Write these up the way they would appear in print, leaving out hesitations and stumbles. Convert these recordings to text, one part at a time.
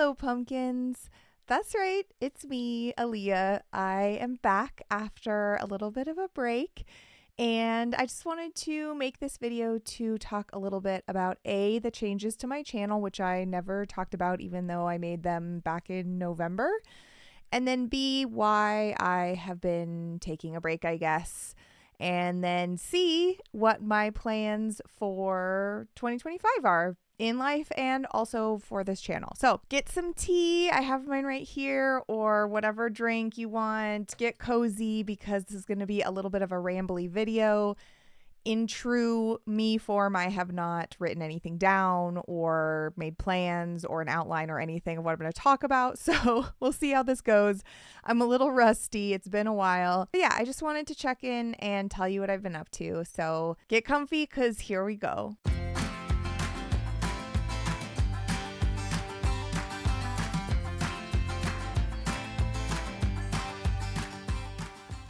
Hello, pumpkins. That's right, it's me, Aaliyah. I am back after a little bit of a break, and I just wanted to make this video to talk a little bit about the changes to my channel, which I never talked about even though I made them back in November, and then B, why I have been taking a break, I guess, and then C, what my plans for 2025 are in life and also for this channel. So get some tea. I have mine right here, or whatever drink you want. Get cozy because this is going to be a little bit of a rambly video. In true me form, I have not written anything down or made plans or an outline or anything of what I'm going to talk about. So we'll see how this goes. I'm a little rusty. It's been a while. But yeah, I just wanted to check in and tell you what I've been up to. So get comfy because here we go.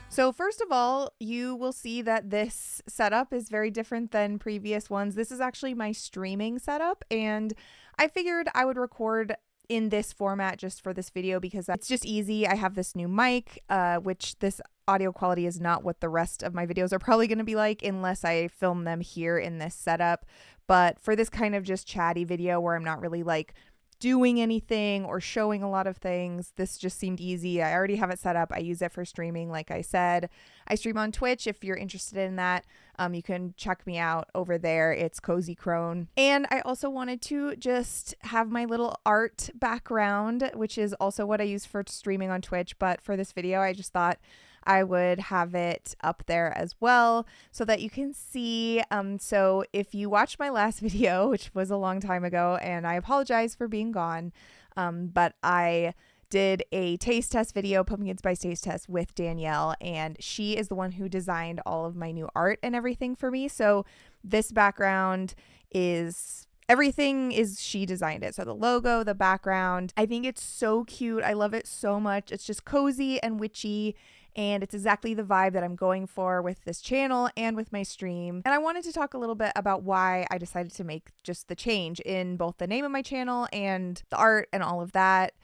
So first of all, you will see that this setup is very different than previous ones. This is actually my streaming setup, and I figured I would record in this format just for this video because it's just easy. I have this new mic, which this audio quality is not what the rest of my videos are probably going to be like unless I film them here in this setup. But for this kind of just chatty video where I'm not really like doing anything or showing a lot of things, this just seemed easy. I already have it set up. I use it for streaming. Like I said, I stream on Twitch. If you're interested in that, you can check me out over there. It's Cozy Crone. And I also wanted to just have my little art background, which is also what I use for streaming on Twitch. But for this video, I just thought I would have it up there as well so that you can see. So if you watched my last video, which was a long time ago, and I apologize for being gone, but I did a taste test video, Pumpkin Spice taste test with Danielle, and she is the one who designed all of my new art and everything for me. So this background is everything is she designed it. So the logo, the background, I think it's so cute. I love it so much. It's just cozy and witchy, and it's exactly the vibe that I'm going for with this channel and with my stream. And I wanted to talk a little bit about why I decided to make just the change in both the name of my channel and the art and all of that.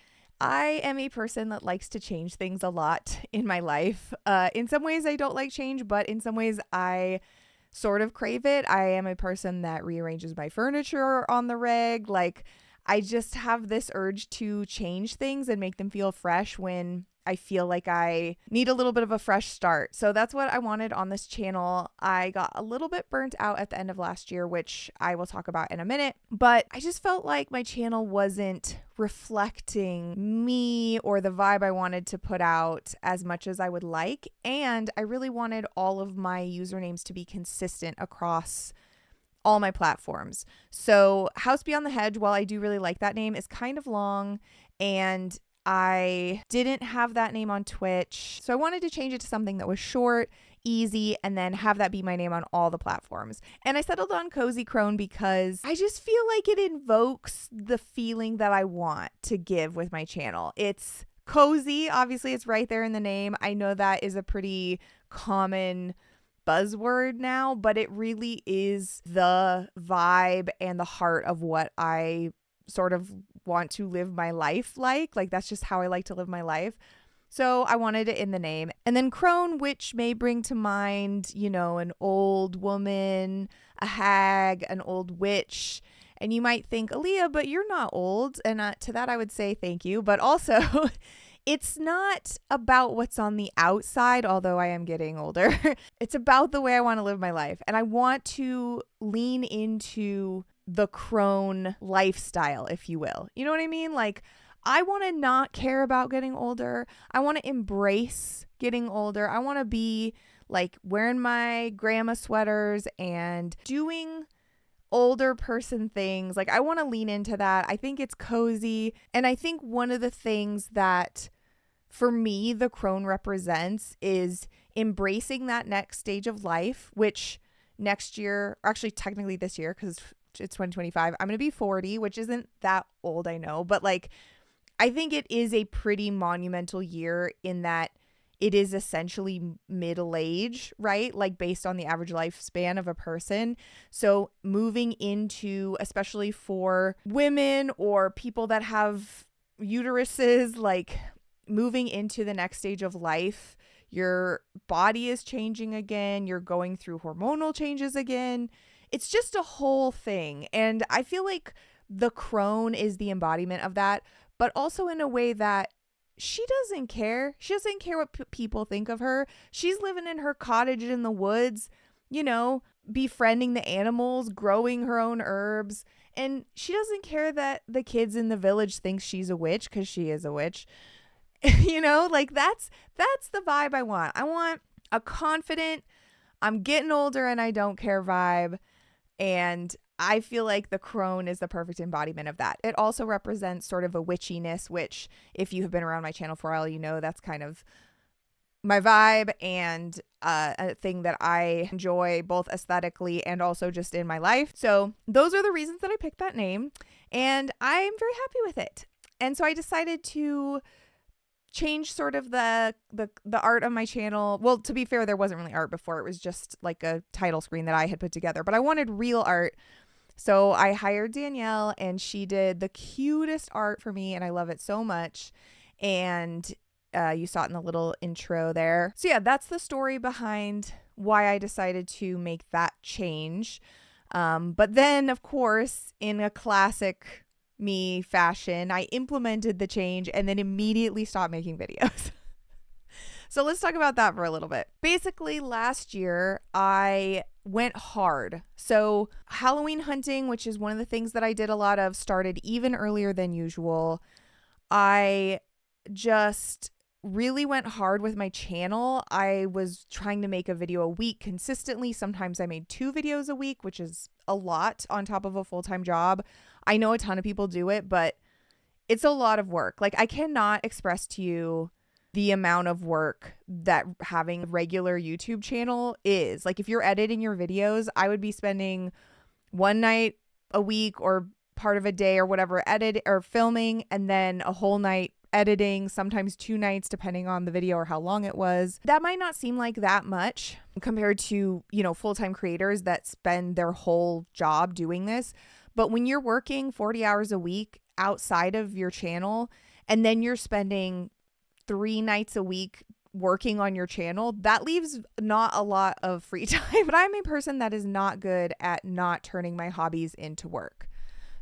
I am a person that likes to change things a lot in my life. In some ways I don't like change, but in some ways I sort of crave it. I am a person that rearranges my furniture on the reg. Like, I just have this urge to change things and make them feel fresh when I feel like I need a little bit of a fresh start. So that's what I wanted on this channel. I got a little bit burnt out at the end of last year, which I will talk about in a minute, but I just felt like my channel wasn't reflecting me or the vibe I wanted to put out as much as I would like. And I really wanted all of my usernames to be consistent across all my platforms. So House Beyond the Hedge, while I do really like that name, is kind of long, and I didn't have that name on Twitch. So I wanted to change it to something that was short, easy, and then have that be my name on all the platforms. And I settled on Cozy Crone because I just feel like it invokes the feeling that I want to give with my channel. It's cozy. Obviously, it's right there in the name. I know that is a pretty common buzzword now, but it really is the vibe and the heart of what I sort of want to live my life like that's just how I like to live my life. So I wanted it in the name. And then Crone, which may bring to mind, you know, an old woman, a hag, an old witch. And you might think, Aaliyah, but you're not old. And to that I would say thank you. But also it's not about what's on the outside, although I am getting older. It's about the way I want to live my life. And I want to lean into the crone lifestyle, if you will. You know what I mean? Like, I want to not care about getting older. I want to embrace getting older. I want to be like wearing my grandma sweaters and doing older person things. Like, I want to lean into that. I think it's cozy. And I think one of the things that for me the crone represents is embracing that next stage of life, which next year, or actually technically this year, because it's 2025, I'm going to be 40, which isn't that old, I know, but like, I think it is a pretty monumental year in that it is essentially middle age, right? Like, based on the average lifespan of a person. So moving into, especially for women or people that have uteruses like moving into the next stage of life. Your body is changing again. You're going through hormonal changes again. It's just a whole thing. And I feel like the crone is the embodiment of that, but also in a way that she doesn't care. She doesn't care what people think of her. She's living in her cottage in the woods, you know, befriending the animals, growing her own herbs. And she doesn't care that the kids in the village think she's a witch, because she is a witch. You know, like that's the vibe I want. I want a confident, I'm getting older and I don't care vibe. And I feel like the crone is the perfect embodiment of that. It also represents sort of a witchiness, which if you have been around my channel for a while, you know that's kind of my vibe and a thing that I enjoy both aesthetically and also just in my life. So those are the reasons that I picked that name, and I'm very happy with it. And so I decided to change sort of the art of my channel. Well, to be fair, there wasn't really art before. It was just like a title screen that I had put together, but I wanted real art. So I hired Danielle and she did the cutest art for me, and I love it so much. And you saw it in the little intro there. So yeah, that's the story behind why I decided to make that change. But then, of course, in a classic me fashion, I implemented the change and then immediately stopped making videos. So let's talk about that for a little bit. Basically, last year I went hard. So Halloween hunting, which is one of the things that I did a lot of, started even earlier than usual. I just really went hard with my channel. I was trying to make a video a week consistently. Sometimes I made 2 videos a week, which is a lot on top of a full-time job. I know a ton of people do it, but it's a lot of work. Like, I cannot express to you the amount of work that having a regular YouTube channel is. Like, if you're editing your videos, I would be spending one night a week or part of a day or whatever edit or filming, and then a whole night editing, sometimes 2 nights depending on the video or how long it was. That might not seem like that much compared to, you know, full-time creators that spend their whole job doing this. But when you're working 40 hours a week outside of your channel, and then you're spending 3 nights a week working on your channel, that leaves not a lot of free time. But I'm a person that is not good at not turning my hobbies into work.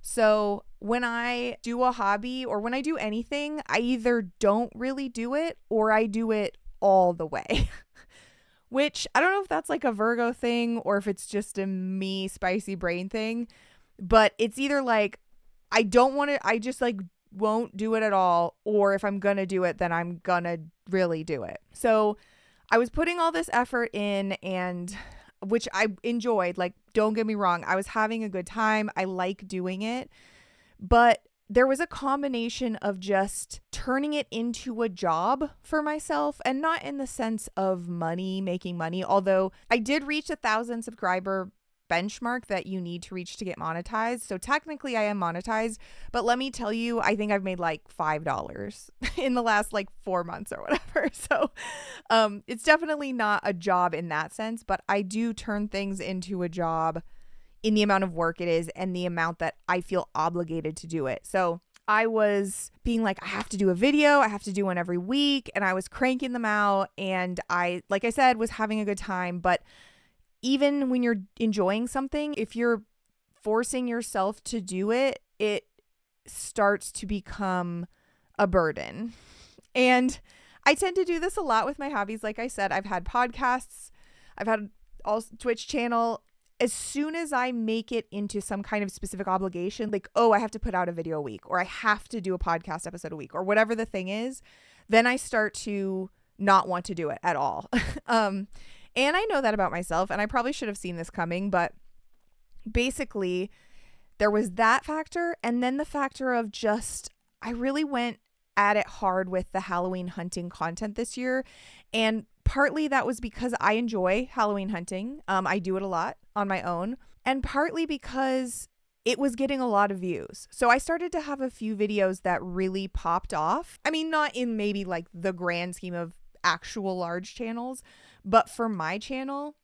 So when I do a hobby or when I do anything, I either don't really do it or I do it all the way. Which I don't know if that's like a Virgo thing or if it's just a me spicy brain thing, but it's either like I don't want to, I just like won't do it at all, or if I'm gonna do it, then I'm gonna really do it. So I was putting all this effort in, and which I enjoyed. Like, don't get me wrong, I was having a good time. I like doing it. But there was a combination of just turning it into a job for myself, and not in the sense of money, making money. Although I did reach 1,000 subscriber benchmark that you need to reach to get monetized. So technically I am monetized, but let me tell you, I think I've made like $5 in the last like 4 months or whatever. So it's definitely not a job in that sense, but I do turn things into a job in the amount of work it is and the amount that I feel obligated to do it. So I was being like, I have to do a video, I have to do one every week, and I was cranking them out, and I, like I said, was having a good time. But even when you're enjoying something, if you're forcing yourself to do it, it starts to become a burden. And I tend to do this a lot with my hobbies. Like I said, I've had podcasts, I've had a Twitch channel. As soon as I make it into some kind of specific obligation, like, oh, I have to put out a video a week, or I have to do a podcast episode a week, or whatever the thing is, then I start to not want to do it at all. And I know that about myself, and I probably should have seen this coming, but basically there was that factor, and then the factor of just, I really went at it hard with the Halloween hunting content this year. And partly that was because I enjoy Halloween hunting. I do it a lot on my own, and partly because it was getting a lot of views. So I started to have a few videos that really popped off. I mean, not in maybe like the grand scheme of actual large channels, but for my channel,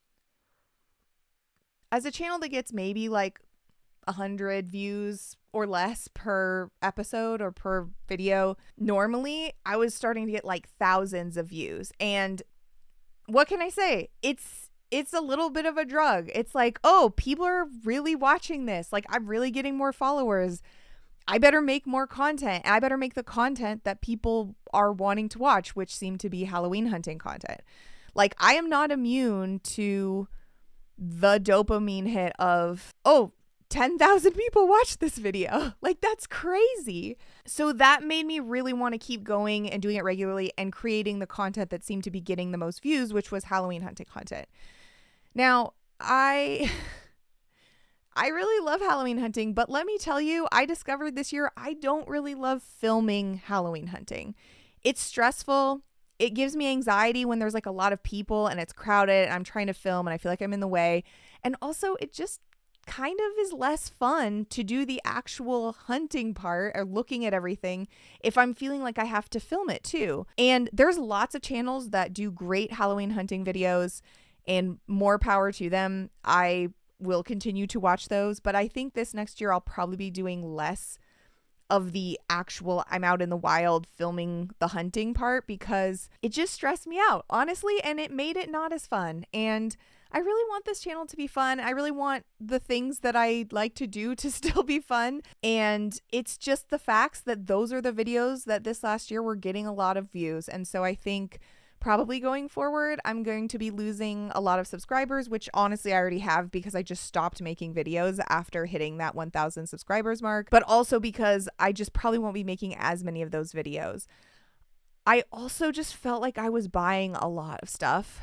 as a channel that gets maybe like 100 views or less per episode or per video. Normally, I was starting to get like thousands of views. And what can I say? It's a little bit of a drug. It's like, oh, people are really watching this. Like, I'm really getting more followers. I better make more content. I better make the content that people are wanting to watch, which seem to be Halloween hunting content. Like, I am not immune to the dopamine hit of, oh, 10,000 people watched this video. Like, that's crazy. So that made me really want to keep going and doing it regularly and creating the content that seemed to be getting the most views, which was Halloween hunting content. Now, I really love Halloween hunting, but let me tell you, I discovered this year I don't really love filming Halloween hunting. It's stressful. It gives me anxiety when there's like a lot of people and it's crowded and I'm trying to film and I feel like I'm in the way. And also, it just kind of is less fun to do the actual hunting part or looking at everything if I'm feeling like I have to film it too. And there's lots of channels that do great Halloween hunting videos, and more power to them. I will continue to watch those, but I think this next year I'll probably be doing less of the actual I'm out in the wild filming the hunting part because it just stressed me out, honestly, and it made it not as fun. And I really want this channel to be fun. I really want the things that I like to do to still be fun. And it's just the facts that those are the videos that this last year were getting a lot of views. And so I think probably going forward, I'm going to be losing a lot of subscribers, which honestly I already have because I just stopped making videos after hitting that 1,000 subscribers mark, but also because I just probably won't be making as many of those videos. I also just felt like I was buying a lot of stuff,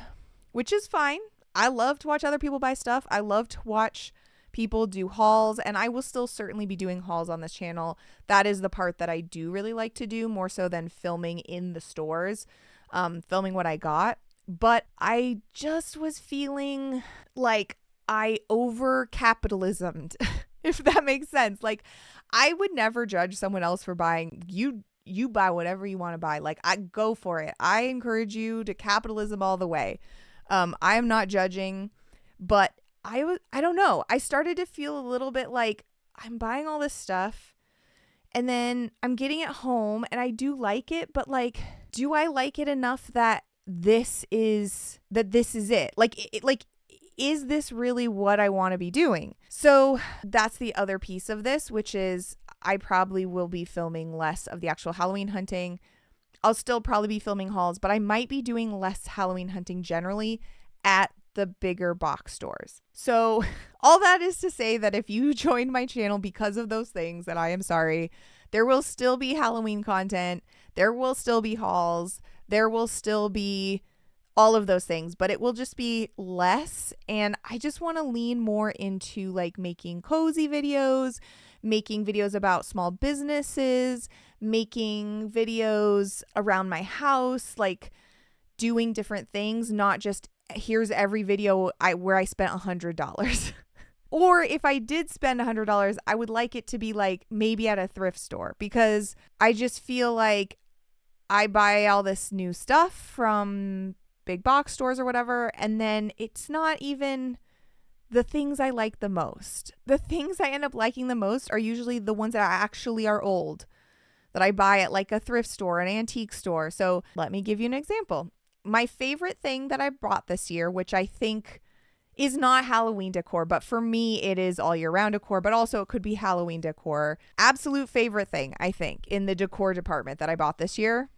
which is fine. I love to watch other people buy stuff. I love to watch people do hauls, and I will still certainly be doing hauls on this channel. That is the part that I do really like to do, more so than filming in the stores. Filming what I got, but I just was feeling like I over capitalismed, if that makes sense. Like, I would never judge someone else for buying. You buy whatever you want to buy. Like, I go for it. I encourage you to capitalism all the way. I am not judging, but I don't know. I started to feel a little bit like I'm buying all this stuff and then I'm getting it home and I do like it, but like, do I like it enough that this is it? Like, is this really what I want to be doing? So that's the other piece of this, which is I probably will be filming less of the actual Halloween hunting. I'll still probably be filming hauls, but I might be doing less Halloween hunting generally at the bigger box stores. So all that is to say that if you joined my channel because of those things, then I am sorry. There will still be Halloween content. There will still be hauls. There will still be all of those things, but it will just be less. And I just want to lean more into like making cozy videos, making videos about small businesses, making videos around my house, like doing different things, not just here's every video where I spent $100. Or if I did spend $100, I would like it to be like maybe at a thrift store, because I just feel like I buy all this new stuff from big box stores or whatever, and then it's not even the things I like the most. The things I end up liking the most are usually the ones that actually are old, that I buy at like a thrift store, an antique store. So let me give you an example. My favorite thing that I bought this year, which I think is not Halloween decor, but for me it is all year round decor, but also it could be Halloween decor. Absolute favorite thing, I think, in the decor department that I bought this year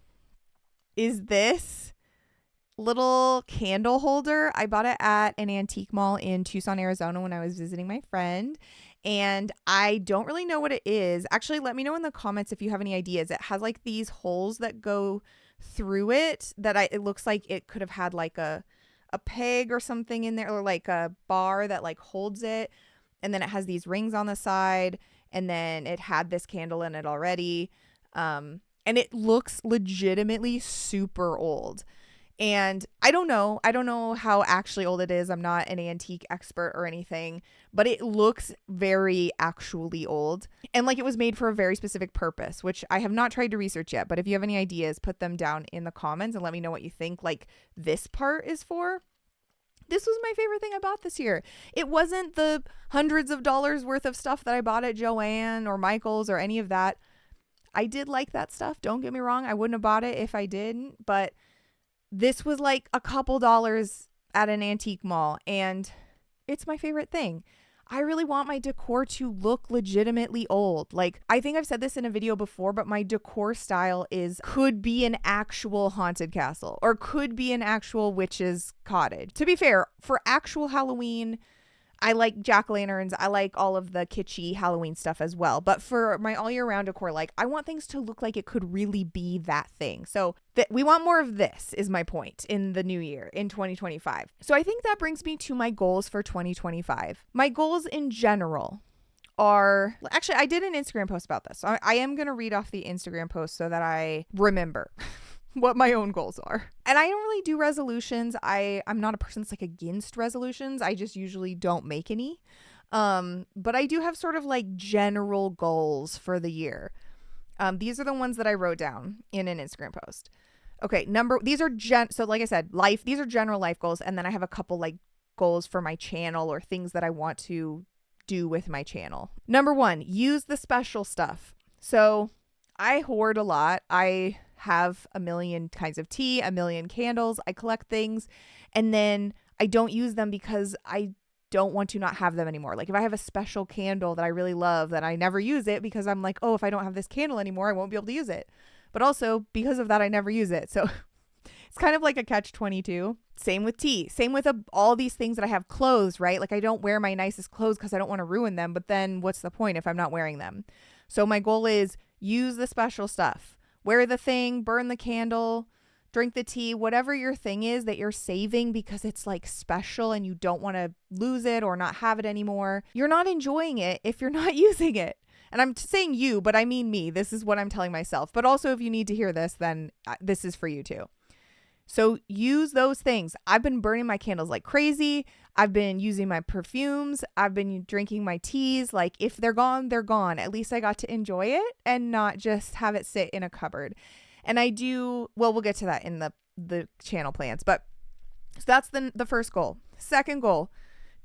is this little candle holder. I bought it at an antique mall in Tucson, Arizona when I was visiting my friend. And I don't really know what it is. Actually, let me know in the comments if you have any ideas. It has like these holes that go through it that it looks like it could have had like a peg or something in there, or like a bar that like holds it. And then it has these rings on the side, and then it had this candle in it already. And it looks legitimately super old. And I don't know how actually old it is. I'm not an antique expert or anything, but it looks very actually old. And like it was made for a very specific purpose, which I have not tried to research yet. But if you have any ideas, put them down in the comments and let me know what you think like this part is for. This was my favorite thing I bought this year. It wasn't the hundreds of dollars worth of stuff that I bought at Joann or Michael's or any of that. I did like that stuff. Don't get me wrong. I wouldn't have bought it if I didn't. But this was like a couple dollars at an antique mall. And it's my favorite thing. I really want my decor to look legitimately old. Like, I think I've said this in a video before, but my decor style could be an actual haunted castle or could be an actual witch's cottage. To be fair, for actual Halloween, I like jack-o'-lanterns. I like all of the kitschy Halloween stuff as well. But for my all year round decor, like, I want things to look like it could really be that thing. So we want more of this is my point in the new year, in 2025. So I think that brings me to my goals for 2025. My goals in general are, actually, I did an Instagram post about this. So I am going to read off the Instagram post so that I remember what my own goals are. And I don't really do resolutions. I'm not a person that's like against resolutions. I just usually don't make any. But I do have sort of like general goals for the year. These are the ones that I wrote down in an Instagram post. Okay, so like I said, these are general life goals. And then I have a couple like goals for my channel or things that I want to do with my channel. Number 1, use the special stuff. So I hoard a lot. I have a million kinds of tea, a million candles. I collect things and then I don't use them because I don't want to not have them anymore. Like if I have a special candle that I really love, then I never use it because I'm like, oh, if I don't have this candle anymore, I won't be able to use it. But also because of that, I never use it. So it's kind of like a catch-22. Same with tea. Same with all these things that I have. Clothes, right? Like I don't wear my nicest clothes because I don't want to ruin them. But then what's the point if I'm not wearing them? So my goal is use the special stuff. Wear the thing, burn the candle, drink the tea, whatever your thing is that you're saving because it's like special and you don't want to lose it or not have it anymore. You're not enjoying it if you're not using it. And I'm saying you, but I mean me. This is what I'm telling myself. But also if you need to hear this, then this is for you too. So use those things. I've been burning my candles like crazy. I've been using my perfumes. I've been drinking my teas. Like if they're gone, they're gone. At least I got to enjoy it and not just have it sit in a cupboard. And we'll get to that in the channel plans. But so that's the first goal. Second goal,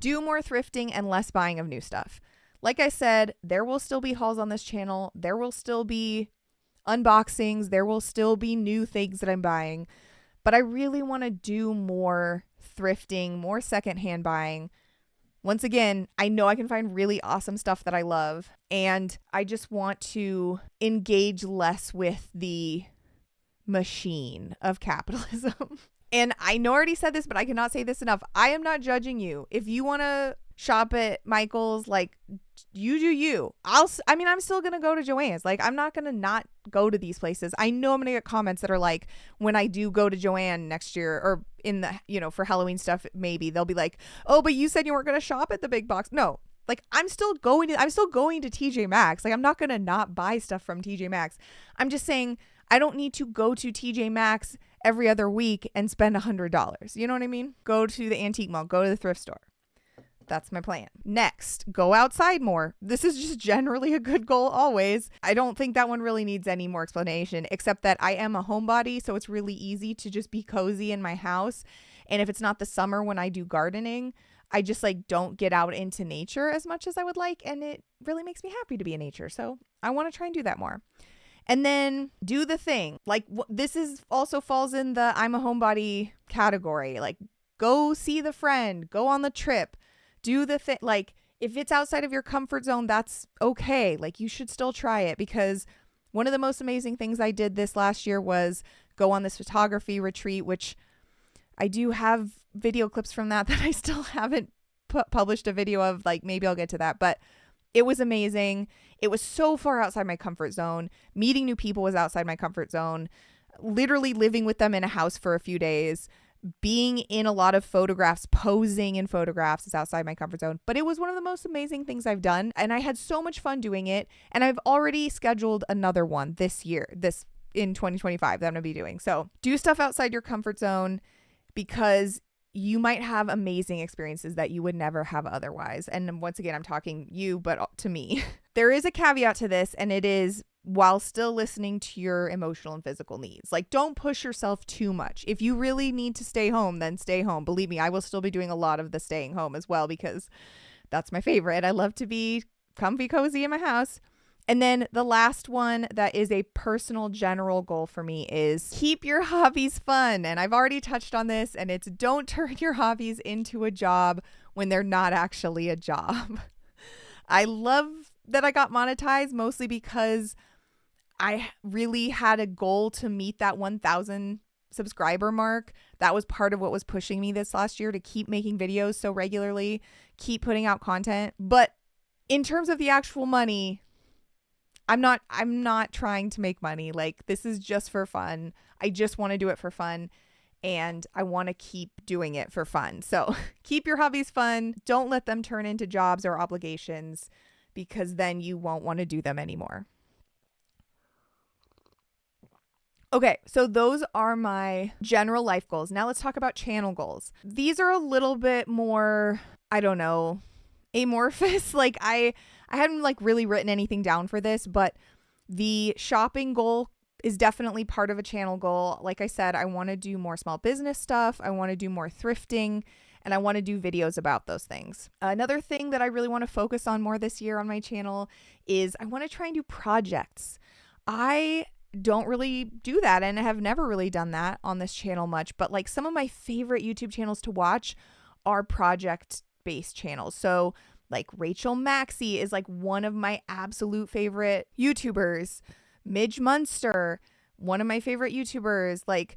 do more thrifting and less buying of new stuff. Like I said, there will still be hauls on this channel. There will still be unboxings. There will still be new things that I'm buying. But I really want to do more thrifting, more secondhand buying. Once again, I know I can find really awesome stuff that I love. And I just want to engage less with the machine of capitalism. And I know I already said this, but I cannot say this enough. I am not judging you. If you want to shop at Michael's, like, you do you. I'm still going to go to Joann's. Like, I'm not going to not go to these places. I know I'm going to get comments that are like, when I do go to Joann next year or in the, for Halloween stuff, maybe they'll be like, oh, but you said you weren't going to shop at the big box. No, like I'm still going to TJ Maxx. Like, I'm not going to not buy stuff from TJ Maxx. I'm just saying I don't need to go to TJ Maxx every other week and spend $100. You know what I mean? Go to the antique mall, go to the thrift store. That's my plan. Next, go outside more. This is just generally a good goal always. I don't think that one really needs any more explanation, except that I am a homebody, so it's really easy to just be cozy in my house. And if it's not the summer when I do gardening, I just like don't get out into nature as much as I would like, and it really makes me happy to be in nature. So I want to try and do that more. And then do the thing. Like this is also falls in the I'm a homebody category. Like go see the friend, go on the trip. Do the thing. Like if it's outside of your comfort zone, that's okay. Like you should still try it, because one of the most amazing things I did this last year was go on this photography retreat, which I do have video clips from that I still haven't published a video of. Like maybe I'll get to that, but it was amazing. It was so far outside my comfort zone. Meeting new people was outside my comfort zone. Literally living with them in a house for a few days. Being in a lot of photographs, posing in photographs is outside my comfort zone. But it was one of the most amazing things I've done. And I had so much fun doing it. And I've already scheduled another one this year, in 2025 that I'm going to be doing. So do stuff outside your comfort zone, because you might have amazing experiences that you would never have otherwise. And once again, I'm talking you, but to me. There is a caveat to this, and it is while still listening to your emotional and physical needs. Like, don't push yourself too much. If you really need to stay home, then stay home. Believe me, I will still be doing a lot of the staying home as well, because that's my favorite. I love to be comfy, cozy in my house. And then the last one that is a personal general goal for me is keep your hobbies fun. And I've already touched on this, and it's don't turn your hobbies into a job when they're not actually a job. I love that I got monetized mostly because I really had a goal to meet that 1,000 subscriber mark. That was part of what was pushing me this last year to keep making videos so regularly, keep putting out content. But in terms of the actual money, I'm not trying to make money. Like, this is just for fun. I just want to do it for fun, and I want to keep doing it for fun. So keep your hobbies fun. Don't let them turn into jobs or obligations, because then you won't want to do them anymore. Okay, so those are my general life goals. Now let's talk about channel goals. These are a little bit more, I don't know, amorphous. Like, I hadn't like really written anything down for this, but the shopping goal is definitely part of a channel goal. Like I said, I want to do more small business stuff. I want to do more thrifting, and I want to do videos about those things. Another thing that I really want to focus on more this year on my channel is I want to try and do projects. I don't really do that, and I have never really done that on this channel much, but like some of my favorite YouTube channels to watch are project-based channels. So like Rachel Maxey is like one of my absolute favorite YouTubers. Midge Munster, one of my favorite YouTubers. Like,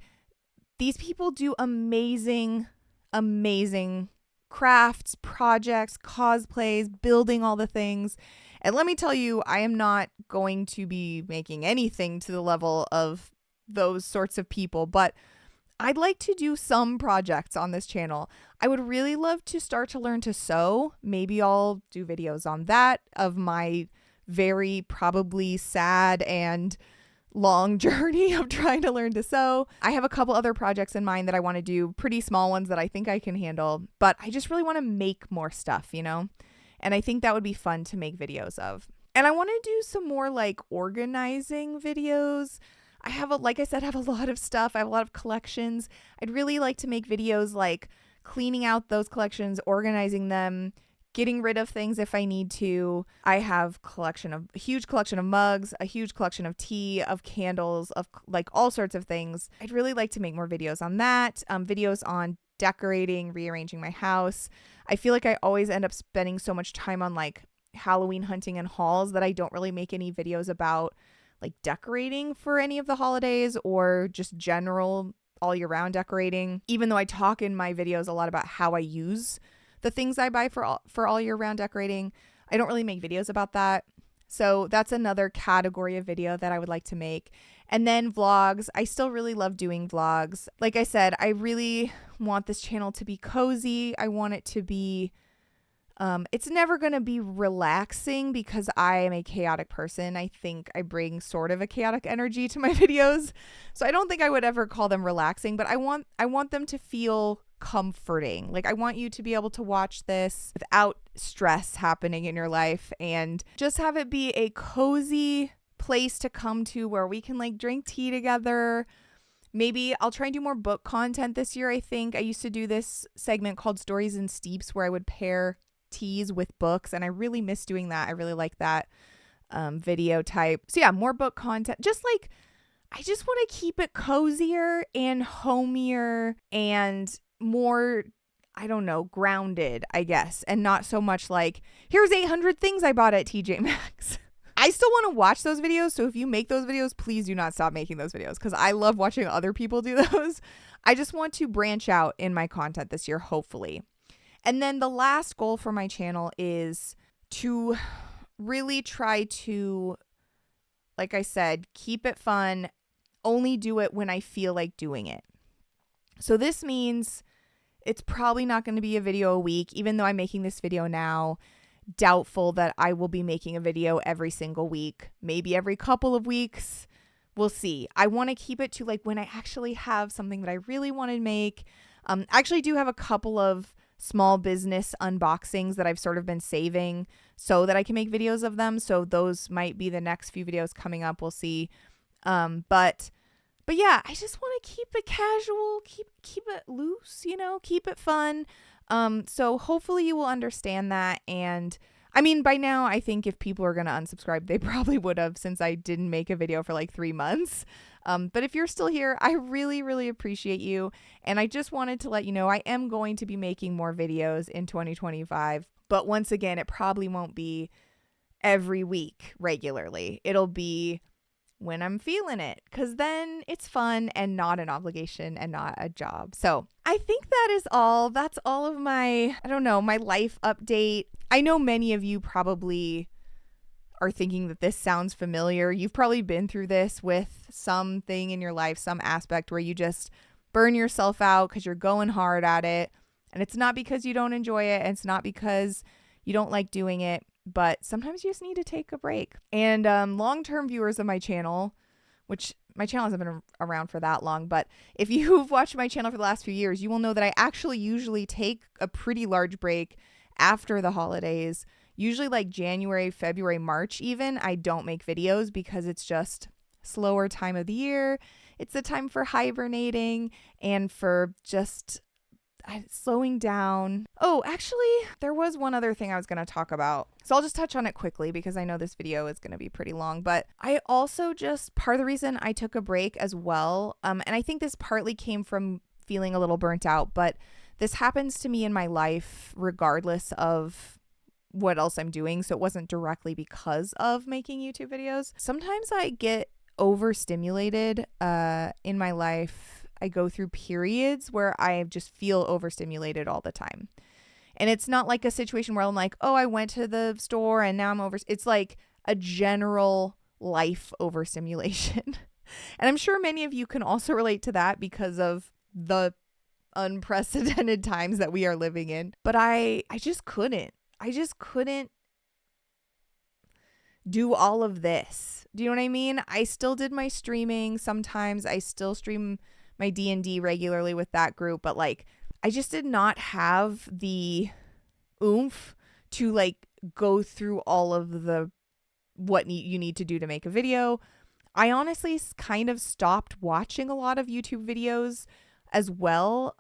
these people do amazing crafts, projects, cosplays, building all the things. And let me tell you, I am not going to be making anything to the level of those sorts of people, but I'd like to do some projects on this channel. I would really love to start to learn to sew. Maybe I'll do videos on that, of my very probably sad and long journey of trying to learn to sew. I have a couple other projects in mind that I want to do, pretty small ones that I think I can handle, but I just really want to make more stuff, you know? And I think that would be fun to make videos of. And I want to do some more like organizing videos. I have like I said, I have a lot of stuff. I have a lot of collections. I'd really like to make videos like cleaning out those collections, organizing them, getting rid of things if I need to. I have a huge collection of mugs, a huge collection of tea, of candles, of like all sorts of things. I'd really like to make more videos on that, videos on decorating, rearranging my house. I feel like I always end up spending so much time on like Halloween hunting and hauls that I don't really make any videos about like decorating for any of the holidays or just general all year round decorating. Even though I talk in my videos a lot about how I use the things I buy for all year round decorating, I don't really make videos about that. So that's another category of video that I would like to make. And then vlogs. I still really love doing vlogs. Like I said, I really want this channel to be cozy. I want it to be, it's never going to be relaxing because I am a chaotic person. I think I bring sort of a chaotic energy to my videos. So I don't think I would ever call them relaxing, but I want them to feel comforting. Like, I want you to be able to watch this without stress happening in your life and just have it be a cozy place to come to where we can like drink tea together. Maybe I'll try and do more book content this year. I think I used to do this segment called Stories and Steeps where I would pair teas with books, and I really miss doing that. I really like that video type. So yeah, more book content. Just like, I just want to keep it cozier and homier and more, I don't know, grounded, I guess, and not so much like, here's 800 things I bought at TJ Maxx. I still want to watch those videos, so if you make those videos, please do not stop making those videos because I love watching other people do those. I just want to branch out in my content this year, hopefully. And then the last goal for my channel is to really try to, like I said, keep it fun, only do it when I feel like doing it. So this means it's probably not going to be a video a week, even though I'm making this video now. Doubtful that I will be making a video every single week, maybe every couple of weeks. We'll see. I want to keep it to like when I actually have something that I really want to make. I actually do have a couple of small business unboxings that I've sort of been saving so that I can make videos of them. So those might be the next few videos coming up. We'll see. But yeah, I just want to keep it casual, keep it loose, keep it fun. So hopefully you will understand that. And I mean, by now, I think if people are going to unsubscribe, they probably would have, since I didn't make a video for like 3 months. But if you're still here, I really, really appreciate you. And I just wanted to let you know I am going to be making more videos in 2025. But once again, it probably won't be every week regularly. It'll be when I'm feeling it, because then it's fun and not an obligation and not a job. So I think that is all. That's all of my life update. I know many of you probably are thinking that this sounds familiar. You've probably been through this with something in your life, some aspect where you just burn yourself out because you're going hard at it. And it's not because you don't enjoy it. And it's not because you don't like doing it. But sometimes you just need to take a break. And long-term viewers of my channel, which my channel hasn't been around for that long, but if you've watched my channel for the last few years, you will know that I actually usually take a pretty large break after the holidays. Usually like January, February, March even, I don't make videos because it's just slower time of the year. It's the time for hibernating and for just slowing down. Oh, actually, there was one other thing I was going to talk about. So I'll just touch on it quickly because I know this video is going to be pretty long, but I also just, part of the reason I took a break as well, and I think this partly came from feeling a little burnt out, but this happens to me in my life regardless of what else I'm doing. So it wasn't directly because of making YouTube videos. Sometimes I get overstimulated in my life. I go through periods where I just feel overstimulated all the time. And it's not like a situation where I'm like, oh, I went to the store and now I'm over. It's like a general life overstimulation. And I'm sure many of you can also relate to that because of the unprecedented times that we are living in. But I just couldn't do all of this. Do you know what I mean? I still did my streaming. Sometimes I still stream my D&D regularly with that group, but like I just did not have the oomph to like go through all of the you need to do to make a video. I honestly kind of stopped watching a lot of YouTube videos as well,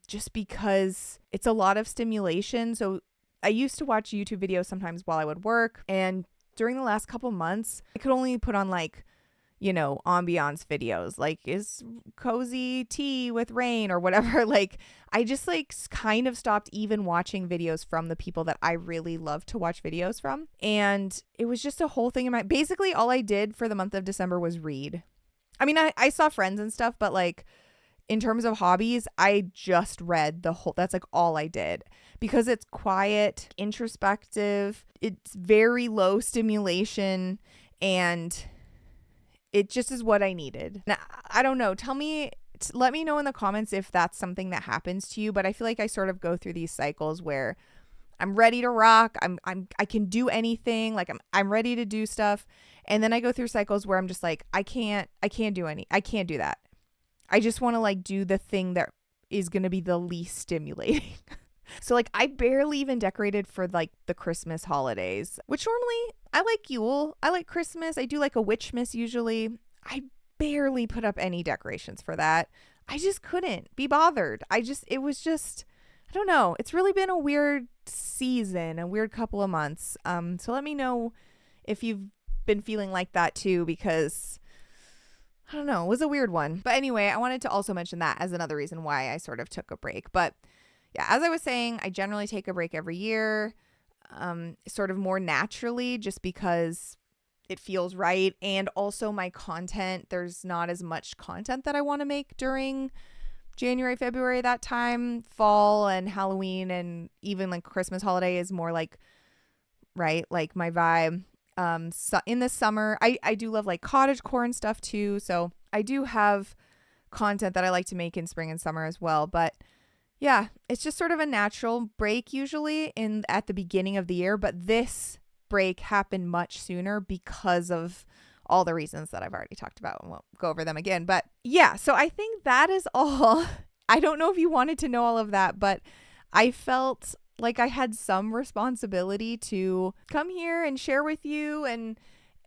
just because it's a lot of stimulation. So I used to watch YouTube videos sometimes while I would work, and during the last couple months, I could only put on like ambiance videos, like is cozy tea with rain or whatever. Like I just like kind of stopped even watching videos from the people that I really love to watch videos from. And it was just a whole thing in basically all I did for the month of December was read. I mean, I saw friends and stuff, but like in terms of hobbies, I just read that's like all I did because it's quiet, introspective, it's very low stimulation, and it just is what I needed. Now, I don't know. Let me know in the comments if that's something that happens to you. But I feel like I sort of go through these cycles where I'm ready to rock. I can do anything. Like I'm ready to do stuff. And then I go through cycles where I'm just like, I can't do that. I just want to like do the thing that is going to be the least stimulating. So like I barely even decorated for like the Christmas holidays, which normally I like Yule. I like Christmas. I do like a Witchmas usually. I barely put up any decorations for that. I just couldn't be bothered. It was just, I don't know. It's really been a weird season, a weird couple of months. So let me know if you've been feeling like that too, because I don't know, it was a weird one. But anyway, I wanted to also mention that as another reason why I sort of took a break. But yeah, as I was saying, I generally take a break every year, sort of more naturally, just because it feels right. And also my content, there's not as much content that I want to make during January, February, that time. Fall and Halloween and even like Christmas holiday is more like, right, like my vibe. So in the summer, I do love like cottagecore and stuff too. So I do have content that I like to make in spring and summer as well. But yeah, it's just sort of a natural break usually at the beginning of the year. But this break happened much sooner because of all the reasons that I've already talked about. And won't go over them again. But yeah, so I think that is all. I don't know if you wanted to know all of that, but I felt like I had some responsibility to come here and share with you, and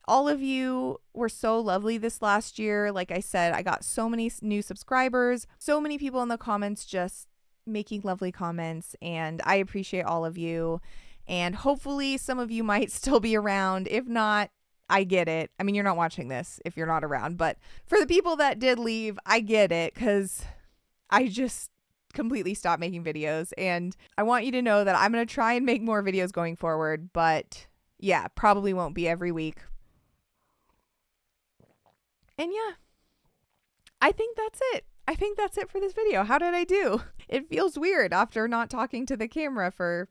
all of you were so lovely this last year. Like I said, I got so many new subscribers, so many people in the comments just making lovely comments, and I appreciate all of you. And hopefully some of you might still be around. If not, I get it. I mean, you're not watching this if you're not around, but for the people that did leave, I get it, because I just completely stopped making videos, and I want you to know that I'm going to try and make more videos going forward, but yeah, probably won't be every week. And yeah, I think that's it. I think that's it for this video. How did I do? It feels weird after not talking to the camera for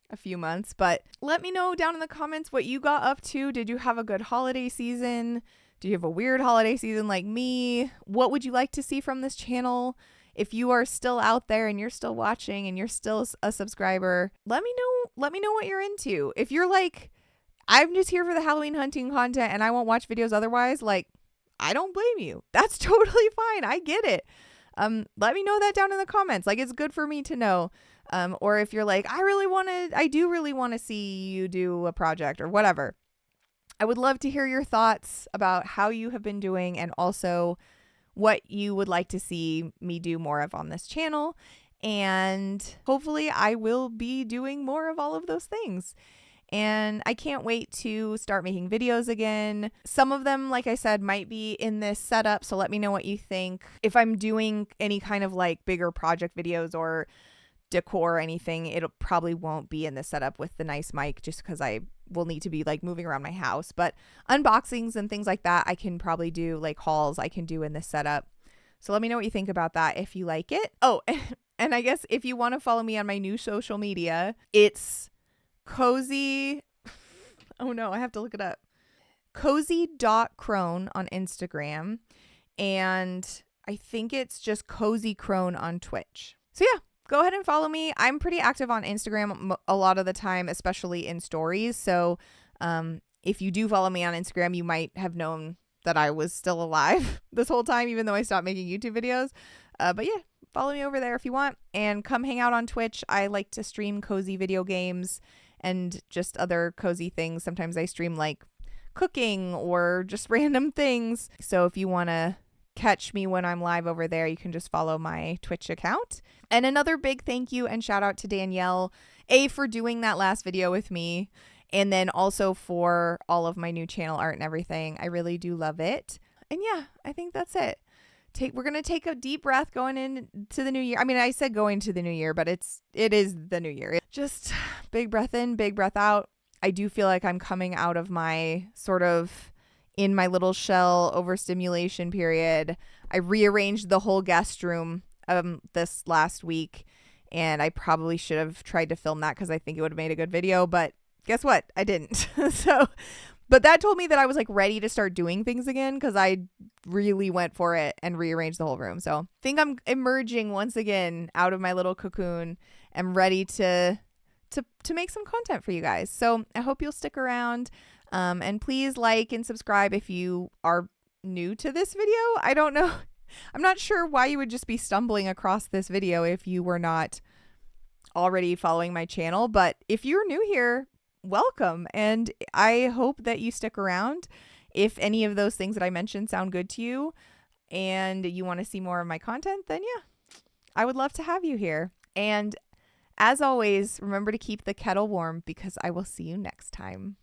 a few months, but let me know down in the comments what you got up to. Did you have a good holiday season? Do you have a weird holiday season like me? What would you like to see from this channel? If you are still out there and you're still watching and you're still a subscriber, let me know what you're into. If you're like, I'm just here for the Halloween hunting content and I won't watch videos otherwise, like, I don't blame you. That's totally fine. I get it. Let me know that down in the comments. Like, it's good for me to know. Or if you're like, I do really want to see you do a project or whatever. I would love to hear your thoughts about how you have been doing, and also what you would like to see me do more of on this channel. And hopefully I will be doing more of all of those things. And I can't wait to start making videos again. Some of them, like I said, might be in this setup, so let me know what you think. If I'm doing any kind of like bigger project videos or decor or anything, it probably won't be in this setup with the nice mic, just because I will need to be like moving around my house. But unboxings and things like that, I can probably do, like hauls I can do in this setup. So let me know what you think about that, if you like it. Oh, and I guess if you want to follow me on my new social media, it's cozy. Oh no, I have to look it up. Cozy.crone on Instagram. And I think it's just Cozy Crone on Twitch. So yeah, go ahead and follow me. I'm pretty active on Instagram a lot of the time, especially in stories. So if you do follow me on Instagram, you might have known that I was still alive this whole time, even though I stopped making YouTube videos. But yeah, follow me over there if you want, and come hang out on Twitch. I like to stream cozy video games and just other cozy things. Sometimes I stream like cooking or just random things. So if you want to catch me when I'm live over there, you can just follow my Twitch account. And another big thank you and shout out to Danielle, for doing that last video with me, and then also for all of my new channel art and everything. I really do love it. And yeah, I think that's it. We're going to take a deep breath going into the new year. I mean, I said going to the new year, but it is the new year. Just big breath in, big breath out. I do feel like I'm coming out of my sort of in my little shell overstimulation period. I rearranged the whole guest room this last week, and I probably should have tried to film that because I think it would have made a good video, but guess what? I didn't. But that told me that I was like ready to start doing things again, because I really went for it and rearranged the whole room. So I think I'm emerging once again out of my little cocoon and ready to make some content for you guys. So I hope you'll stick around. And please like and subscribe if you are new to this video. I don't know. I'm not sure why you would just be stumbling across this video if you were not already following my channel. But if you're new here, welcome. And I hope that you stick around. If any of those things that I mentioned sound good to you and you want to see more of my content, then yeah, I would love to have you here. And as always, remember to keep the kettle warm, because I will see you next time.